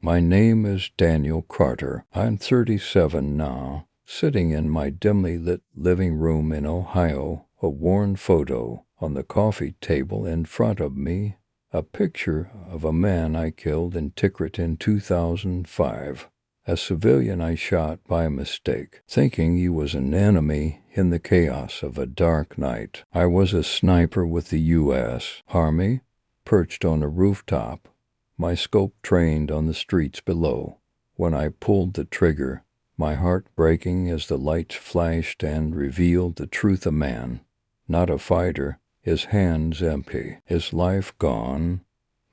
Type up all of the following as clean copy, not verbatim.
My name is Daniel Carter. I'm 37 now, sitting in my dimly lit living room in Ohio, a worn photo on the coffee table in front of me, a picture of a man I killed in Tikrit in 2005. A civilian I shot by mistake, thinking he was an enemy in the chaos of a dark night. I was a sniper with the U.S. Army, perched on a rooftop, my scope trained on the streets below. When I pulled the trigger, my heart breaking as the lights flashed and revealed the truth of man. Not a fighter, his hands empty, his life gone.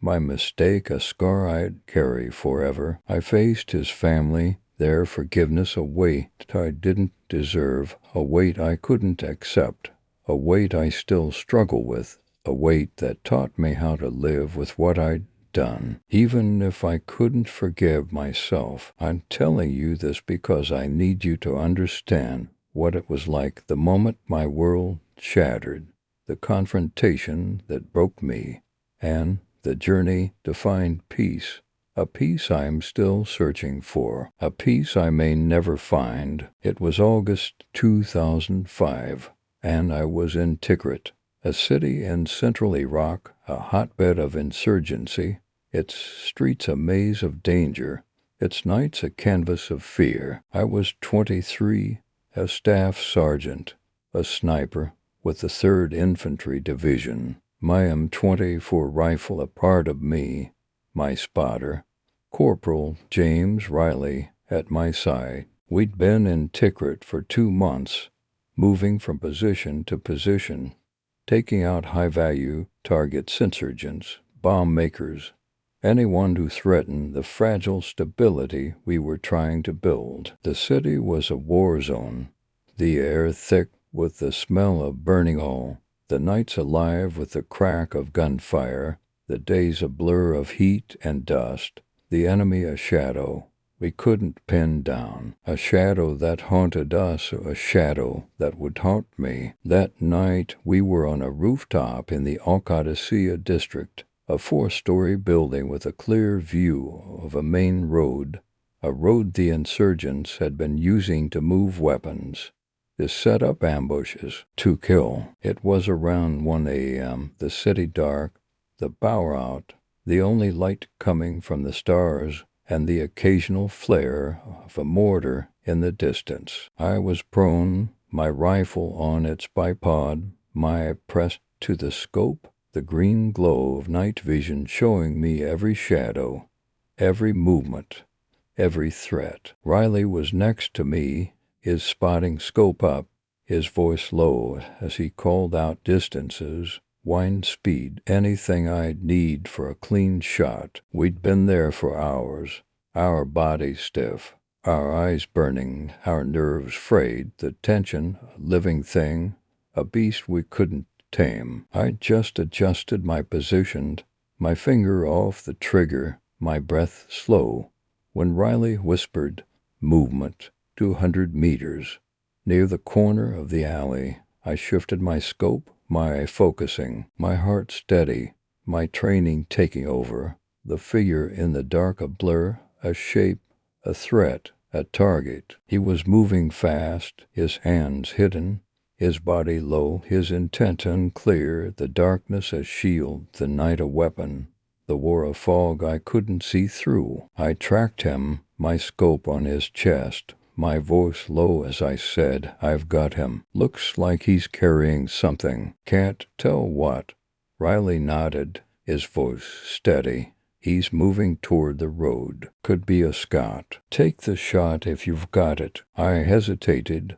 My mistake, a scar I'd carry forever. I faced his family, their forgiveness, a weight I didn't deserve, a weight I couldn't accept, a weight I still struggle with, a weight that taught me how to live with what I'd done. Even if I couldn't forgive myself, I'm telling you this because I need you to understand what it was like the moment my world shattered, the confrontation that broke me, and the journey to find peace, a peace I am still searching for, a peace I may never find. It was August 2005, and I was in Tikrit, a city in central Iraq, a hotbed of insurgency, its streets a maze of danger, its nights a canvas of fear. I was 23, a staff sergeant, a sniper with the 3rd Infantry Division. My M24 rifle a part of me, my spotter, Corporal James Riley, at my side. We'd been in Tikrit for 2 months, moving from position to position, taking out high-value targets, insurgents, bomb makers, anyone who threatened the fragile stability we were trying to build. The city was a war zone, the air thick with the smell of burning oil, the nights alive with the crack of gunfire, the days a blur of heat and dust, the enemy a shadow we couldn't pin down, a shadow that haunted us, a shadow that would haunt me. That night we were on a rooftop in the Al-Qadisiyah district, a 4-story building with a clear view of a main road, a road the insurgents had been using to move weapons, to set up ambushes, to kill. It was around 1 a.m., the city dark, the power out, the only light coming from the stars and the occasional flare of a mortar in the distance. I was prone, my rifle on its bipod, my pressed to the scope, the green glow of night vision showing me every shadow, every movement, every threat. Riley was next to me, his spotting scope up, his voice low as he called out distances, wind speed, anything I'd need for a clean shot. We'd been there for hours, our bodies stiff, our eyes burning, our nerves frayed, the tension, a living thing, a beast we couldn't tame. I just adjusted my position, my finger off the trigger, my breath slow, when Riley whispered, "Movement, 200 meters." Near the corner of the alley, I shifted my scope, my focusing, my heart steady, my training taking over, the figure in the dark a blur, a shape, a threat, a target. He was moving fast, his hands hidden, his body low, his intent unclear, the darkness a shield, the night a weapon, the war a fog I couldn't see through. I tracked him, my scope on his chest, my voice low as I said, "I've got him. Looks like he's carrying something. Can't tell what." Riley nodded, his voice steady. "He's moving toward the road. Could be a scout. Take the shot if you've got it." I hesitated,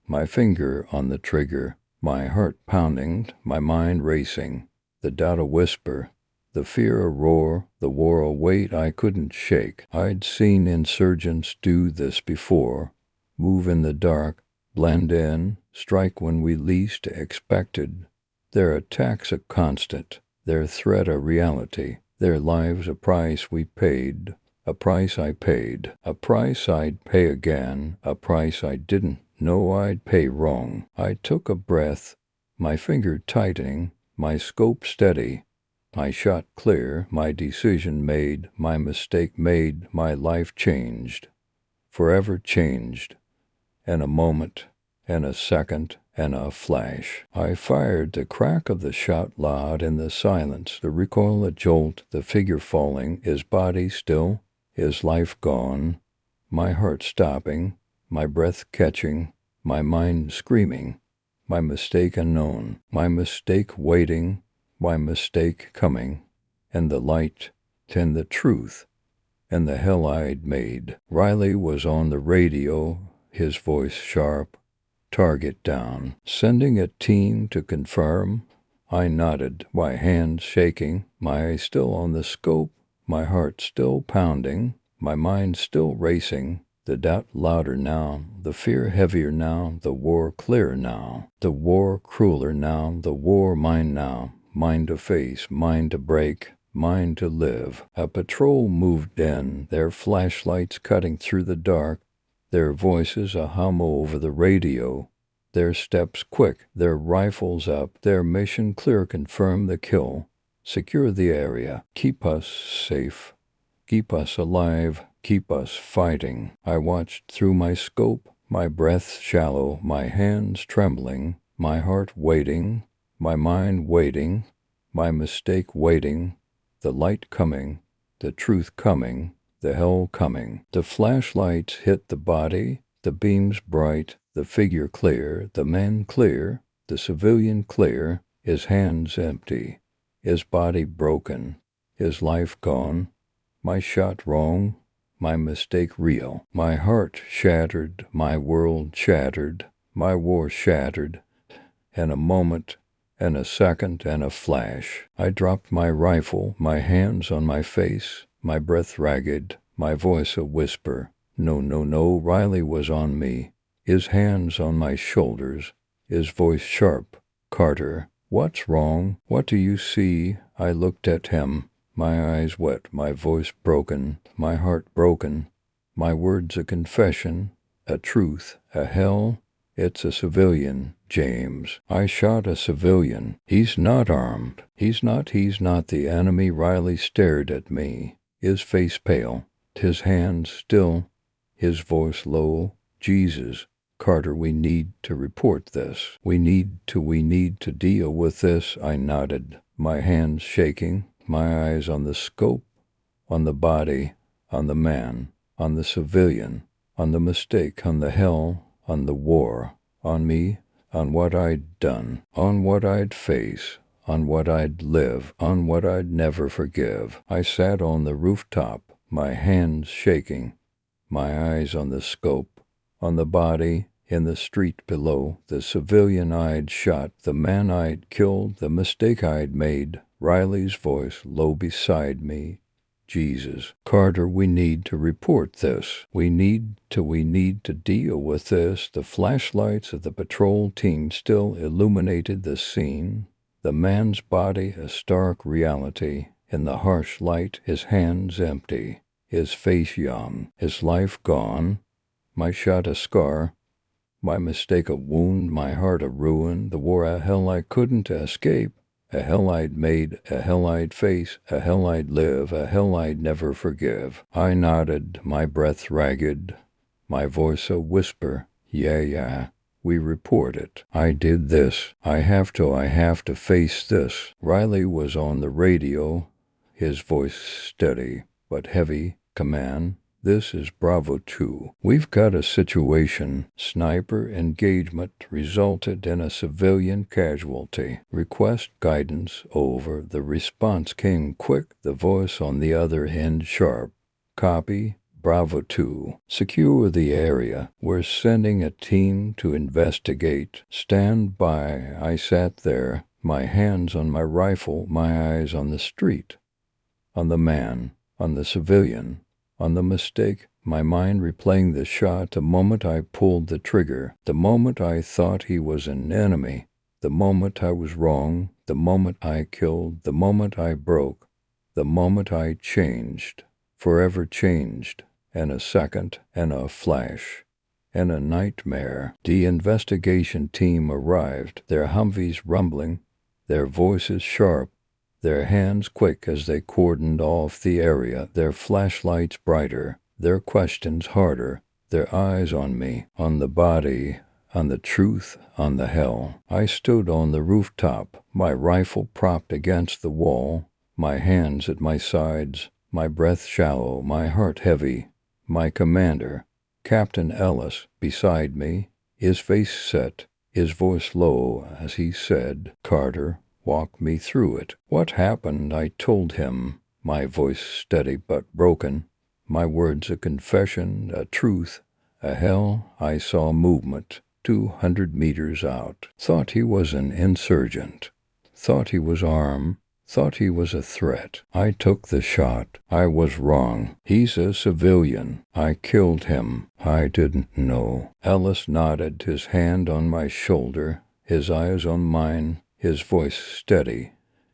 my finger on the trigger, my heart pounding, my mind racing, the doubt a whisper, the fear a roar, the war a weight I couldn't shake. I'd seen insurgents do this before, move in the dark, blend in, strike when we least expected. Their attacks a constant, their threat a reality, their lives a price we paid, a price I paid, a price I'd pay again, a price I didn't know I'd pay wrong. I took a breath, my finger tightening, my scope steady, My shot clear, my decision made, my mistake made, my life changed, forever changed, in a moment, in a second, in a flash. I fired, the crack of the shot loud in the silence, the recoil a jolt, the figure falling, his body still, his life gone, my heart stopping, my breath catching, my mind screaming, my mistake unknown, my mistake waiting, my mistake coming, and the light, and the truth, and the hell I'd made. Riley was on the radio, his voice sharp, target down. Sending a team to confirm. I nodded, my hands shaking, my eyes still on the scope, my heart still pounding, my mind still racing, the doubt louder now, the fear heavier now, the war clearer now, the war crueler now, the war mine now, mine to face, mine to break, mine to live. A patrol moved in, their flashlights cutting through the dark, their voices a hum over the radio, their steps quick, their rifles up, their mission clear, confirm the kill, secure the area, keep us safe, keep us alive, keep us fighting. I watched through my scope, my breath shallow, my hands trembling, my heart waiting, my mind waiting, my mistake waiting, the light coming, the truth coming, the hell coming. The flashlights hit the body, the beams bright, the figure clear, the man clear, the civilian clear, his hands empty, his body broken, his life gone, my shot wrong, my mistake real, my heart shattered, my world shattered, my war shattered, in a moment, in a second, in a flash. I dropped my rifle, my hands on my face, my breath ragged, my voice a whisper. No, no, no, Riley was on me, his hands on my shoulders, his voice sharp. Carter, what's wrong? What do you see? I looked at him, my eyes wet, my voice broken, my heart broken, my words a confession, a truth, a hell. It's a civilian, James. I shot a civilian. He's not armed. He's not the enemy. Riley stared at me, his face pale, his hands still, his voice low. Jesus, Carter, we need to report this. We need to deal with this. I nodded, my hands shaking, my eyes on the scope, on the body, on the man, on the civilian, on the mistake, on the hell, on the war, on me, on what I'd done, on what I'd face, on what I'd live, on what I'd never forgive. I sat on the rooftop, my hands shaking, my eyes on the scope, on the body, in the street below, the civilian I'd shot, the man I'd killed, the mistake I'd made, Riley's voice low beside me. Jesus, Carter, we need to report this. We need to deal with this. The flashlights of the patrol team still illuminated the scene. The man's body a stark reality. In the harsh light, his hands empty, his face young, his life gone. My shot a scar, my mistake a wound, my heart a ruin, the war a hell I couldn't escape. A hell I'd made, a hell I'd face, a hell I'd live, a hell I'd never forgive. I nodded, my breath ragged, my voice a whisper. Yeah, we report it. I did this. I have to face this. Riley was on the radio, his voice steady but heavy. Command, this is Bravo 2. We've got a situation. Sniper engagement resulted in a civilian casualty. Request guidance over. The response came quick, the voice on the other end sharp. Copy, Bravo 2. Secure the area. We're sending a team to investigate. Stand by. I sat there, my hands on my rifle, my eyes on the street, on the man, on the civilian, on the mistake, my mind replaying the shot, the moment I pulled the trigger, the moment I thought he was an enemy, the moment I was wrong, the moment I killed, the moment I broke, the moment I changed, forever changed, in a second, in a flash, in a nightmare. The investigation team arrived, their Humvees rumbling, their voices sharp, their hands quick as they cordoned off the area, their flashlights brighter, their questions harder, their eyes on me, on the body, on the truth, on the hell. I stood on the rooftop, my rifle propped against the wall, my hands at my sides, my breath shallow, my heart heavy. My commander, Captain Ellis, beside me, his face set, his voice low as he said, "Carter, walk me through it." What happened, I told him, my voice steady but broken, my words a confession, a truth, a hell. I saw movement 200 meters out. Thought he was an insurgent. Thought he was armed. Thought he was a threat. I took the shot. I was wrong. He's a civilian. I killed him. I didn't know. Ellis nodded, his hand on my shoulder, his eyes on mine, his voice steady.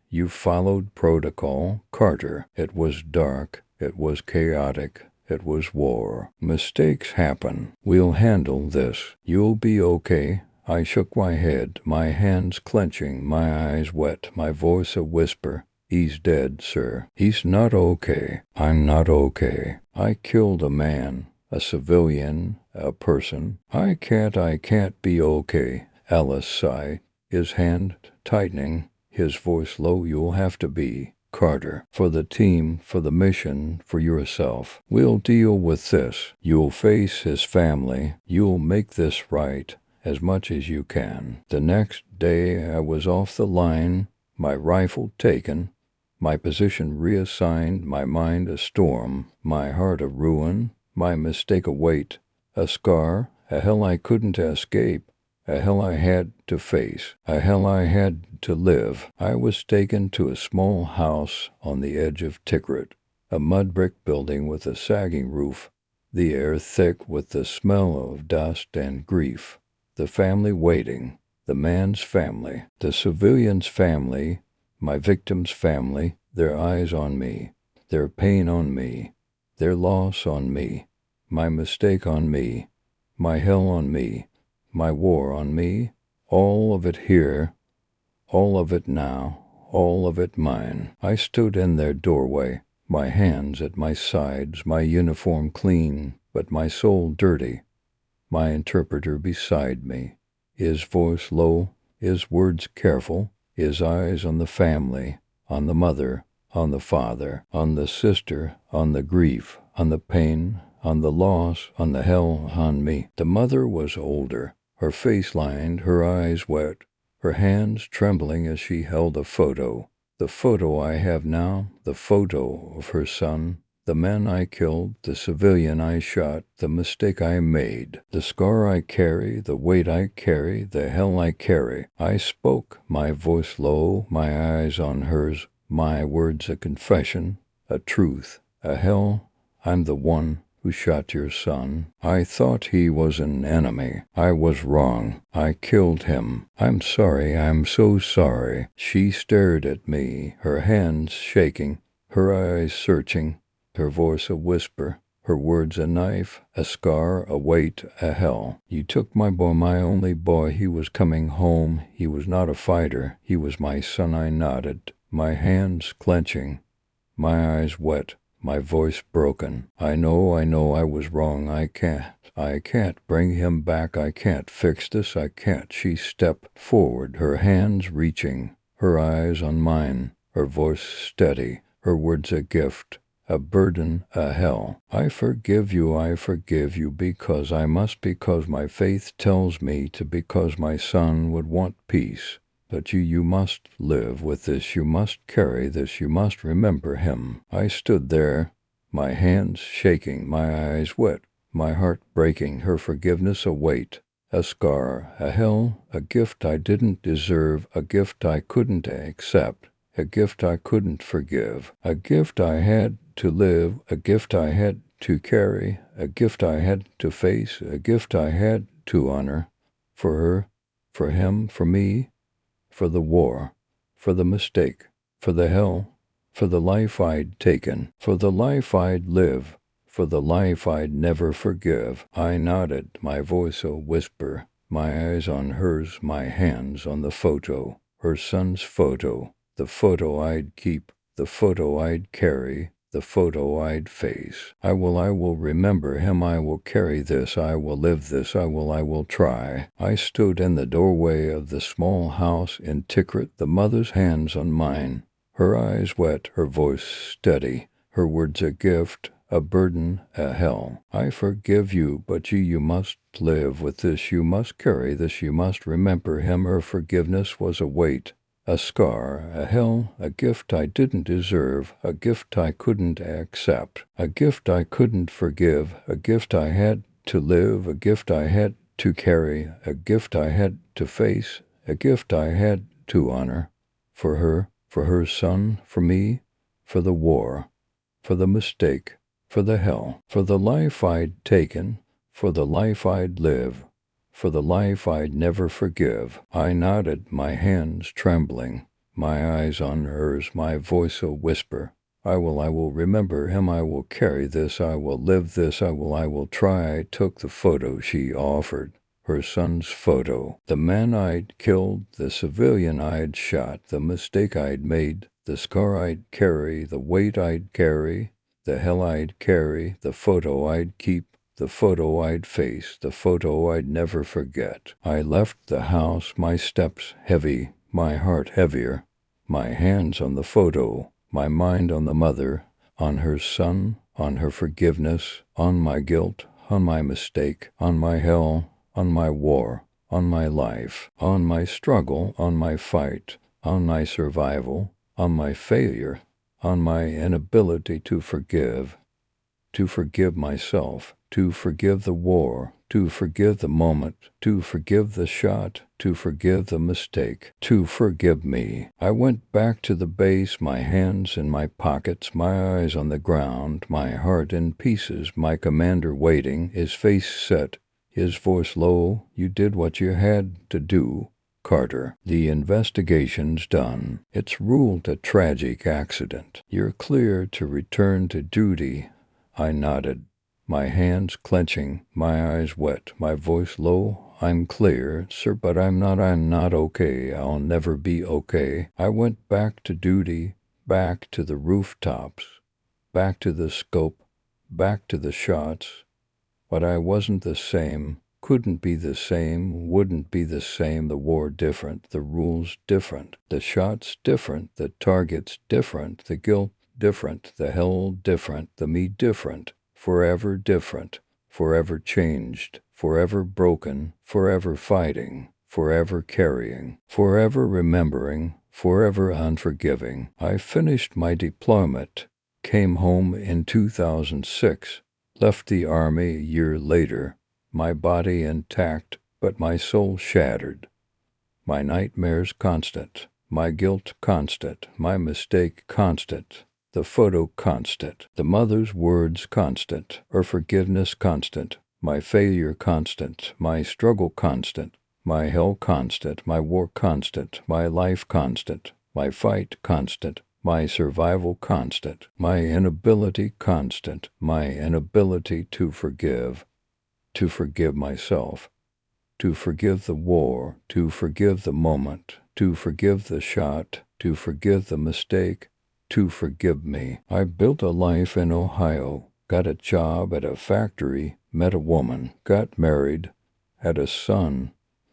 You followed protocol, Carter. It was dark. It was chaotic. It was war. Mistakes happen. We'll handle this. You'll be okay. I shook my head, my hands clenching, my eyes wet, my voice a whisper. He's dead, sir. He's not okay. I'm not okay. I killed a man, a civilian, a person. I can't be okay. Ellis sighed, his hand tightening, his voice low. You'll have to be. Carter, for the team, for the mission, for yourself. We'll deal with this. You'll face his family. You'll make this right. As much as you can. The next day I was off the line, my rifle taken, my position reassigned, my mind a storm, my heart a ruin, my mistake a weight, a scar, a hell I couldn't escape, a hell I had to face, a hell I had to live. I was taken to a small house on the edge of Tikrit, a mud brick building with a sagging roof, the air thick with the smell of dust and grief. The family waiting, the man's family, the civilian's family, my victim's family, their eyes on me, their pain on me, their loss on me, my mistake on me, my hell on me, my war on me, all of it here, all of it now, all of it mine. I stood in their doorway, my hands at my sides, my uniform clean, but my soul dirty. My interpreter beside me, his voice low, his words careful, his eyes on the family, on the mother, on the father, on the sister, on the grief, on the pain, on the loss, on the hell, on me. The mother was older, her face lined, her eyes wet, her hands trembling as she held a photo. The photo I have now, the photo of her son, the man I killed, the civilian I shot, the mistake I made, the scar I carry, the weight I carry, the hell I carry. I spoke, my voice low, my eyes on hers, my words a confession, a truth, a hell. I'm the one who shot your son. I thought he was an enemy. I was wrong. I killed him. I'm sorry. I'm so sorry. She stared at me, her hands shaking, her eyes searching, her voice a whisper, her words a knife, a scar, a weight, a hell. You took my boy, my only boy. He was coming home. He was not a fighter. He was my son. I nodded, my hands clenching, my eyes wet, my voice broken. I know I was wrong. I can't bring him back. I can't fix this. I can't. She stepped forward, her hands reaching, her eyes on mine, her voice steady, her words a gift, a burden, a hell. I forgive you because I must, because my faith tells me to, because my son would want peace. But you must live with this, you must carry this, you must remember him. I stood there, my hands shaking, my eyes wet, my heart breaking, her forgiveness a weight, a scar, a hell, a gift I didn't deserve, a gift I couldn't accept, a gift I couldn't forgive, a gift I had to live, a gift I had to carry, a gift I had to face, a gift I had to honor, for her, for him, for me, for the war, for the mistake, for the hell, for the life I'd taken, for the life I'd live, for the life I'd never forgive. I nodded, my voice a whisper, my eyes on hers, my hands on the photo, her son's photo, the photo I'd keep, the photo I'd carry, the photo I'd face. I will remember him, I will carry this, I will live this, I will try. I stood in the doorway of the small house in Tikrit, the mother's hands on mine, her eyes wet, her voice steady, her words a gift, a burden, a hell. I forgive you, but you must live with this, you must carry this, you must remember him. Her forgiveness was a weight, a scar, a hell, a gift I didn't deserve, a gift I couldn't accept, a gift I couldn't forgive, a gift I had to live, a gift I had to carry, a gift I had to face, a gift I had to honor. For her son, for me, for the war, for the mistake, for the hell, for the life I'd taken, for the life I'd live, for the life I'd never forgive. I nodded, my hands trembling, my eyes on hers, my voice a whisper. I will remember him, I will carry this, I will live this, I will try. I took the photo she offered, her son's photo, the man I'd killed, the civilian I'd shot, the mistake I'd made, the scar I'd carry, the weight I'd carry, the hell I'd carry, the photo I'd keep, the photo I'd face, the photo I'd never forget. I left the house, my steps heavy, my heart heavier, my hands on the photo, my mind on the mother, on her son, on her forgiveness, on my guilt, on my mistake, on my hell, on my war, on my life, on my struggle, on my fight, on my survival, on my failure, on my inability to forgive myself, to forgive the war, to forgive the moment, to forgive the shot, to forgive the mistake, to forgive me. I went back to the base, my hands in my pockets, my eyes on the ground, my heart in pieces, my commander waiting, his face set, his voice low. You did what you had to do, Carter. The investigation's done. It's ruled a tragic accident. You're clear to return to duty. I nodded, my hands clenching, my eyes wet, my voice low. I'm clear, sir, but I'm not okay. I'll never be okay. I went back to duty, back to the rooftops, back to the scope, back to the shots. But I wasn't the same, couldn't be the same, wouldn't be the same. The war different, the rules different, the shots different, the targets different, the guilt different, the hell different, the me different, forever changed, forever broken, forever fighting, forever carrying, forever remembering, forever unforgiving. I finished my deployment, came home in 2006, left the army a year later, my body intact, but my soul shattered. My nightmares constant, my guilt constant, my mistake constant, the photo constant, the mother's words constant, her forgiveness constant, my failure constant, my struggle constant, my hell constant, my war constant, my life constant, my fight constant, my survival constant, my inability constant, my inability to forgive myself, to forgive the war, to forgive the moment, to forgive the shot, to forgive the mistake, to forgive me. I built a life in Ohio, got a job at a factory, met a woman, got married, had a son,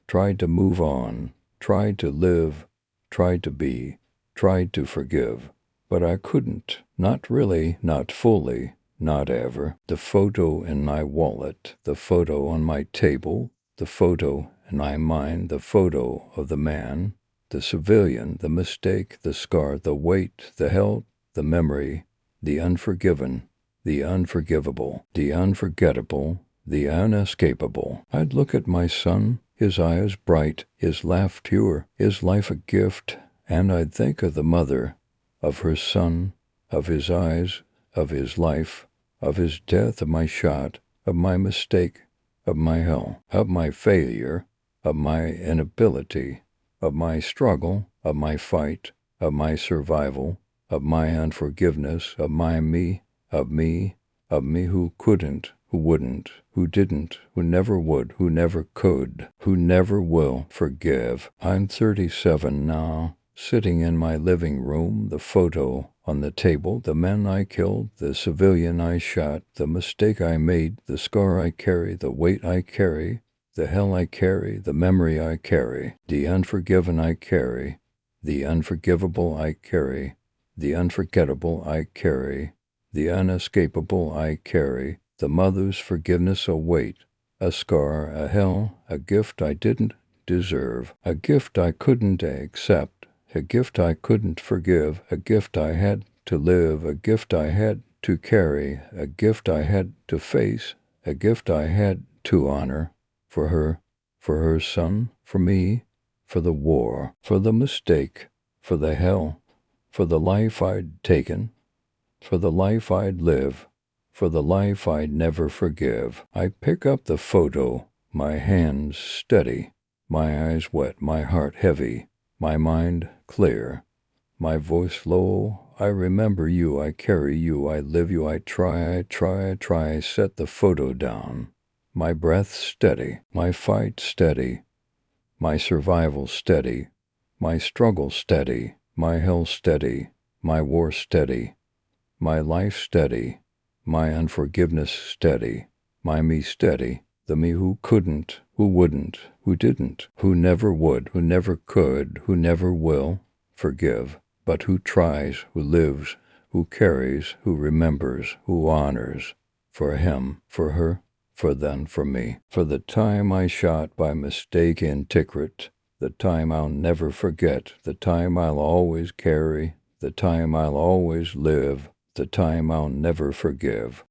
tried to move on, tried to live, tried to be, tried to forgive. But I couldn't, not really, not fully, not ever. The photo in my wallet, the photo on my table, the photo in my mind, the photo of the man, the civilian, the mistake, the scar, the weight, the hell, the memory, the unforgiven, the unforgivable, the unforgettable, the unescapable. I'd look at my son, his eyes bright, his laugh pure, his life a gift, and I'd think of the mother, of her son, of his eyes, of his life, of his death, of my shot, of my mistake, of my hell, of my failure, of my inability, of my struggle, of my fight, of my survival, of my unforgiveness, of my me, of me who couldn't, who wouldn't, who didn't, who never would, who never could, who never will forgive. I'm 37 now, sitting in my living room, the photo on the table, the men I killed, the civilian I shot, the mistake I made, the scar I carry, the weight I carry, the hell I carry, the memory I carry, the unforgiven I carry, the unforgivable I carry, the unforgettable I carry, the unescapable I carry, the mother's forgiveness await, a scar, a hell, a gift I didn't deserve, a gift I couldn't accept, a gift I couldn't forgive, a gift I had to live, a gift I had to carry, a gift I had to face, a gift I had to honor, for her son, for me, for the war, for the mistake, for the hell, for the life I'd taken, for the life I'd live, for the life I'd never forgive. I pick up the photo, my hands steady, my eyes wet, my heart heavy, my mind clear, my voice low. I remember you, I carry you, I live you, I try, set the photo down. My breath steady, my fight steady, my survival steady, my struggle steady, my hell steady, my war steady, my life steady, my unforgiveness steady, my me steady, the me who couldn't, who wouldn't, who didn't, who never would, who never could, who never will forgive, but who tries, who lives, who carries, who remembers, who honors, for him, for her, for them, for me, for the time I shot by mistake in Tikrit, the time I'll never forget, the time I'll always carry, the time I'll always live, the time I'll never forgive.